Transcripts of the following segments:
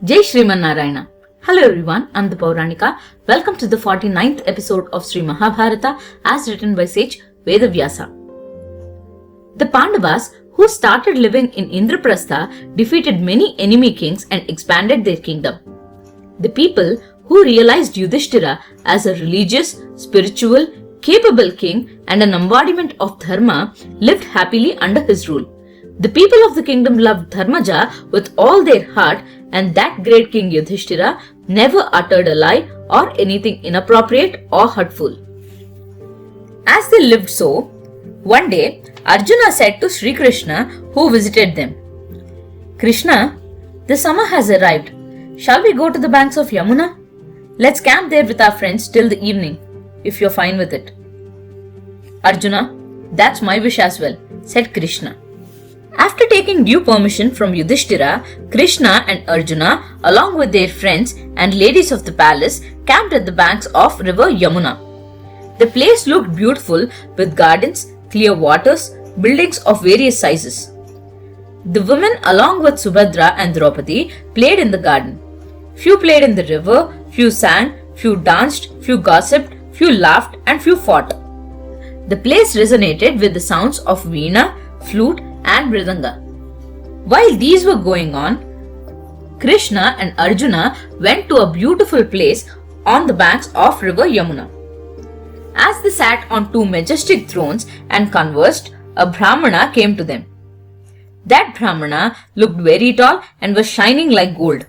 Jai Shriman Narayana. Hello everyone, I'm the Pauranika. Welcome to the 49th episode of Sri Mahabharata as written by sage Vedavyasa. The Pandavas, who started living in Indraprastha, defeated many enemy kings and expanded their kingdom. The people who realized Yudhishthira as a religious, spiritual, capable king and an embodiment of dharma lived happily under his rule. The people of the kingdom loved Dharmaja with all their heart, and that great king Yudhishthira never uttered a lie or anything inappropriate or hurtful. As they lived so, one day Arjuna said to Sri Krishna, who visited them, "Krishna, the summer has arrived. Shall we go to the banks of Yamuna? Let's camp there with our friends till the evening, if you're fine with it." "Arjuna, that's my wish as well," said Krishna. After taking due permission from Yudhishthira, Krishna and Arjuna, along with their friends and ladies of the palace, camped at the banks of river Yamuna. The place looked beautiful with gardens, clear waters, buildings of various sizes. The women, along with Subhadra and Draupadi, played in the garden. Few played in the river, few sang, few danced, few gossiped, few laughed, and few fought. The place resonated with the sounds of veena, flute, and mridanga. While these were going on, Krishna and Arjuna went to a beautiful place on the banks of river Yamuna. As they sat on two majestic thrones and conversed, a Brahmana came to them. That Brahmana looked very tall and was shining like gold.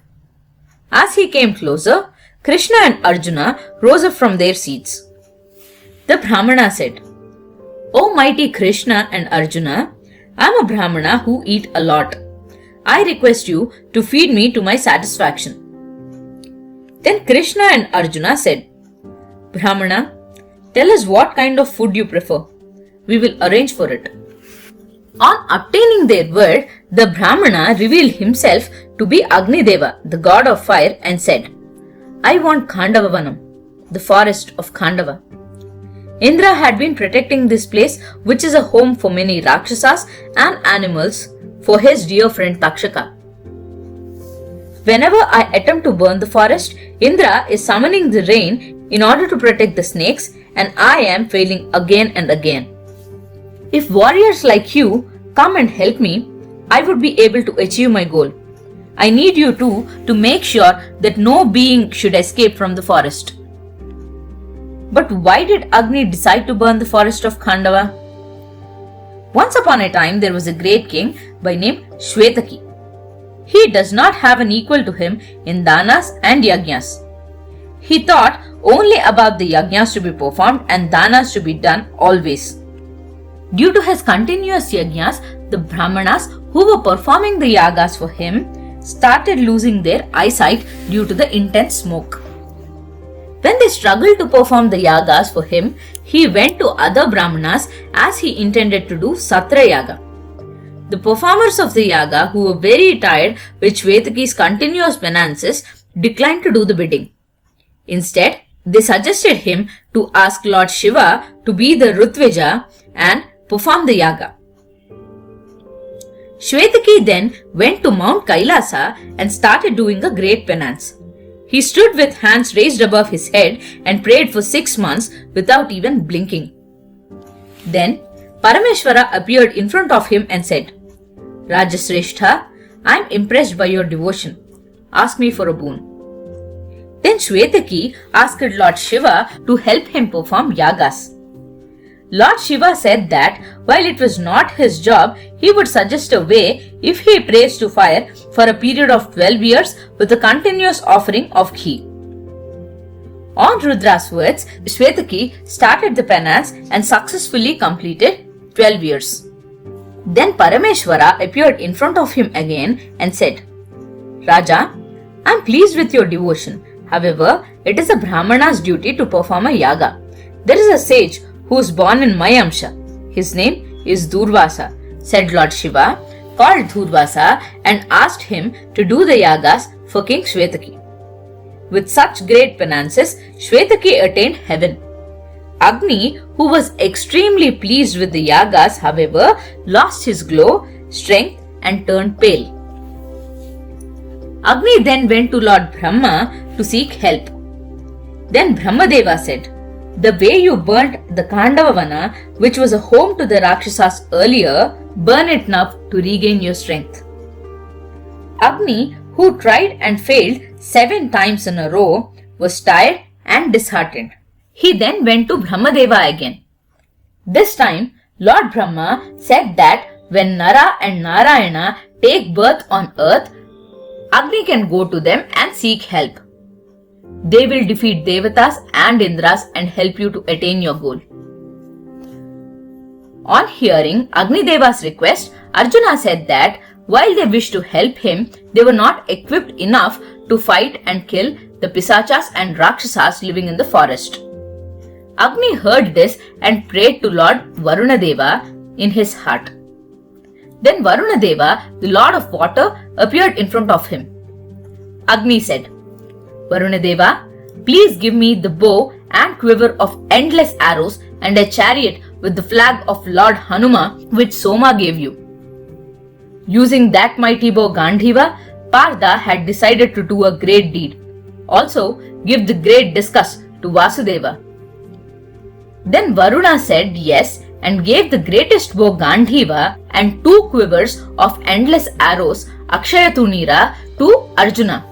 As he came closer, Krishna and Arjuna rose up from their seats. The Brahmana said, "O mighty Krishna and Arjuna, I am a Brahmana who eat a lot. I request you to feed me to my satisfaction." Then Krishna and Arjuna said, "Brahmana, tell us what kind of food you prefer. We will arrange for it." On obtaining their word, the Brahmana revealed himself to be Agnideva, the god of fire, and said, "I want Khandavavanam, the forest of Khandava." Indra had been protecting this place, which is a home for many Rakshasas and animals, for his dear friend Takshaka. Whenever I attempt to burn the forest, Indra is summoning the rain in order to protect the snakes, and I am failing again and again. If warriors like you come and help me, I would be able to achieve my goal. I need you too to make sure that no being should escape from the forest. But why did Agni decide to burn the forest of Khandava? Once upon a time, there was a great king by name Shvetaki. He does not have an equal to him in danas and yajnas. He thought only about the yajnas to be performed and danas to be done always. Due to his continuous yajnas, the brahmanas who were performing the yagas for him started losing their eyesight due to the intense smoke. When they struggled to perform the yagas for him, he went to other brahmanas as he intended to do Satra Yaga. The performers of the yaga, who were very tired with Shvetaki's continuous penances, declined to do the bidding. Instead, they suggested him to ask Lord Shiva to be the Rutvija and perform the yaga. Shvetaki then went to Mount Kailasa and started doing a great penance. He stood with hands raised above his head and prayed for 6 months without even blinking. Then Parameshwara appeared in front of him and said, "Rajasreshtha, I am impressed by your devotion. Ask me for a boon." Then Shvetaki asked Lord Shiva to help him perform yagas. Lord Shiva said that while it was not his job, he would suggest a way if he prays to fire for a period of 12 years with a continuous offering of ghee. On Rudra's words, Shvetaki started the penance and successfully completed 12 years. Then Parameshwara appeared in front of him again and said, "Raja, I am pleased with your devotion. However, it is a Brahmana's duty to perform a yaga. There is a sage who is born in my Amsha. His name is Durvasa," said Lord Shiva, called Durvasa and asked him to do the yagas for King Shvetaki. With such great penances, Shvetaki attained heaven. Agni, who was extremely pleased with the yagas, however, lost his glow, strength, and turned pale. Agni then went to Lord Brahma to seek help. Then Brahmadeva said, "The way you burnt the Kandavavana, which was a home to the Rakshasas earlier, burn it now to regain your strength." Agni, who tried and failed 7 times in a row, was tired and disheartened. He then went to Brahmadeva again. This time, Lord Brahma said that when Nara and Narayana take birth on earth, Agni can go to them and seek help. They will defeat Devatas and Indras and help you to attain your goal. On hearing Agni Deva's request, Arjuna said that while they wished to help him, they were not equipped enough to fight and kill the Pisachas and Rakshasas living in the forest. Agni heard this and prayed to Lord Varunadeva in his heart. Then Varunadeva, the Lord of Water, appeared in front of him. Agni said, "Varunadeva, please give me the bow and quiver of endless arrows and a chariot with the flag of Lord Hanuma which Soma gave you." Using that mighty bow Gandhiva, Partha had decided to do a great deed. Also, give the great discus to Vasudeva. Then Varuna said yes and gave the greatest bow Gandhiva and 2 quivers of endless arrows Akshayatunira to Arjuna.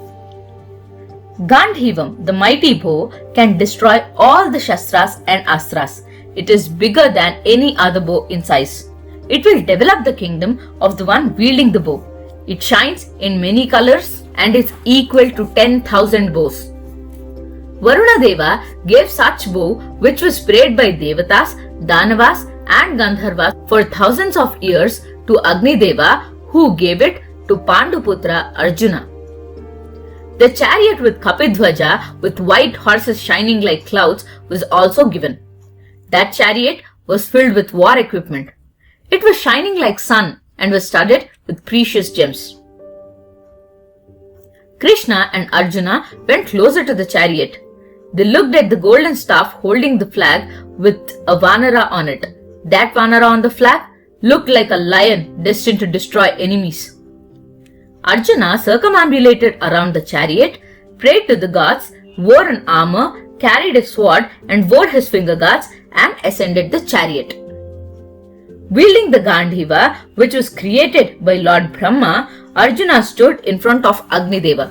Gandhivam, the mighty bow, can destroy all the Shastras and Astras. It is bigger than any other bow in size. It will develop the kingdom of the one wielding the bow. It shines in many colors and is equal to 10,000 bows. Varunadeva gave such bow which was prayed by Devatas, Danavas and Gandharvas for thousands of years to Agni Deva, who gave it to Panduputra Arjuna. The chariot with Kapidhwaja with white horses shining like clouds was also given. That chariot was filled with war equipment. It was shining like sun and was studded with precious gems. Krishna and Arjuna went closer to the chariot. They looked at the golden staff holding the flag with a Vanara on it. That Vanara on the flag looked like a lion destined to destroy enemies. Arjuna circumambulated around the chariot, prayed to the gods, wore an armor, carried a sword and wore his finger guards and ascended the chariot. Wielding the Gandhiva, which was created by Lord Brahma, Arjuna stood in front of Agni Deva.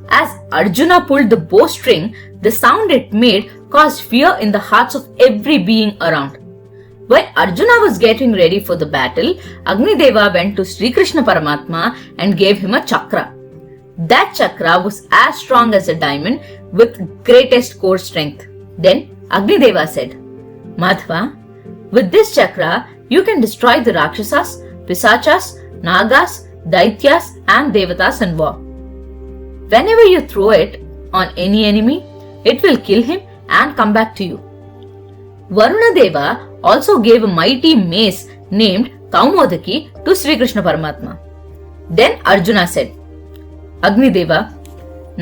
As Arjuna pulled the bowstring, the sound it made caused fear in the hearts of every being around. While Arjuna was getting ready for the battle, Agni Deva went to Sri Krishna Paramatma and gave him a chakra. That chakra was as strong as a diamond with greatest core strength. Then Agni Deva said, "Madhava, with this chakra, you can destroy the Rakshasas, Pisachas, Nagas, Daityas and Devatas in war. Whenever you throw it on any enemy, it will kill him and come back to you." Varunadeva also gave a mighty mace named Kaumodaki to Sri Krishna Paramatma. Then Arjuna said, "Agni Deva,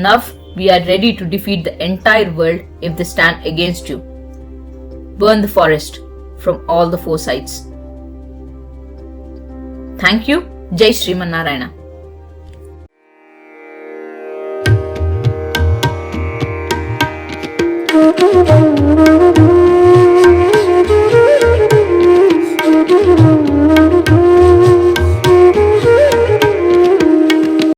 now we are ready to defeat the entire world if they stand against you. Burn the forest from all the 4 sides." Thank you. Jai Sriman Narayana. Thank you.